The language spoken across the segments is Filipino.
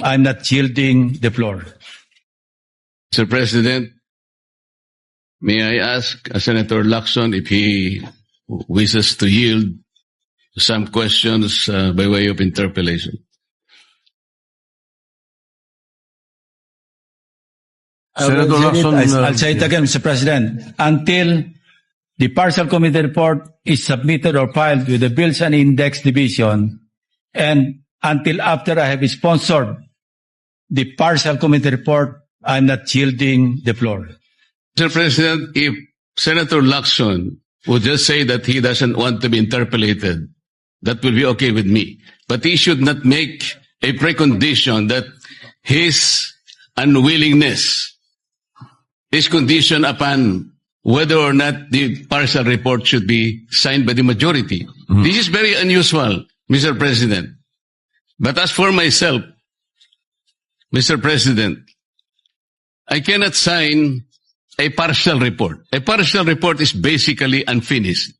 I'm not yielding the floor. Mr. President, may I ask Senator Lacson if he wishes to yield to some questions by way of interpellation? Senator Lacson, I'll say it again, Mr. President. Until the partial committee report is submitted or filed with the Bills and Index Division, and until after I have sponsored the partial committee report, I'm not yielding the floor. Mr. President, if Senator Lacson would just say that he doesn't want to be interpellated, that will be okay with me. But he should not make a precondition that his unwillingness is conditioned upon whether or not the partial report should be signed by the majority. This is very unusual, Mr. President. But as for myself, Mr. President, I cannot sign a partial report. A partial report is basically unfinished.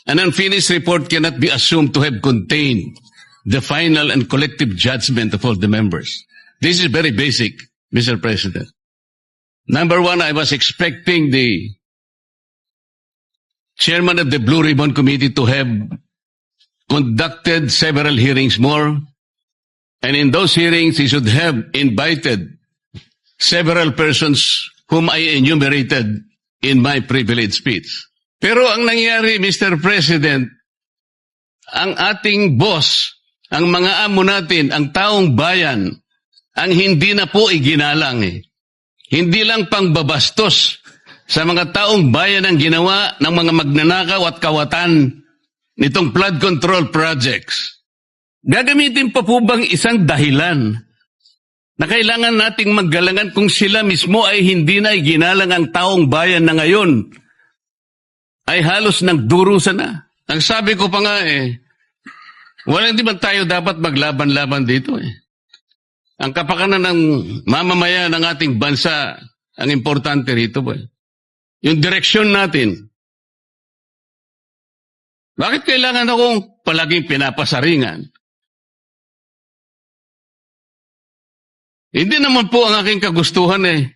An unfinished report cannot be assumed to have contained the final and collective judgment of all the members. This is very basic, Mr. President. Number one, I was expecting the chairman of the Blue Ribbon Committee to have conducted several hearings more, and in those hearings, he should have invited several persons whom I enumerated in my privilege speech. Pero ang nangyari, Mr. President, ang ating boss, ang mga amo natin, ang taong bayan, ang hindi na po iginalang eh. Hindi lang pangbabastos sa mga taong bayan ang ginawa ng mga magnanakaw at kawatan nitong flood control projects. Gagamitin pa po bang isang dahilan na kailangan nating maggalangan kung sila mismo ay hindi na iginalang ang taong bayan na ngayon ay halos nagdurusa na. Ang sabi ko pa nga walang di man tayo dapat maglaban-laban dito eh. Ang kapakanan ng mamamayan ng ating bansa, ang importante rito po eh. Yung direksyon natin. Bakit kailangan akong palaging pinapasaringan? Hindi naman po ang aking kagustuhan eh.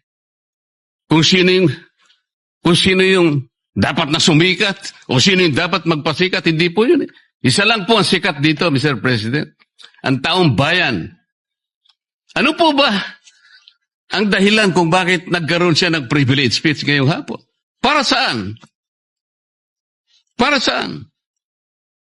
Kung sino yung dapat na sumikat o sino yung dapat magpasikat, hindi po yun eh. Isa lang po ang sikat dito, Mr. President. Ang taong bayan. Ano po ba ang dahilan kung bakit nagkaroon siya ng privilege speech ngayong hapon? Para saan? Para saan?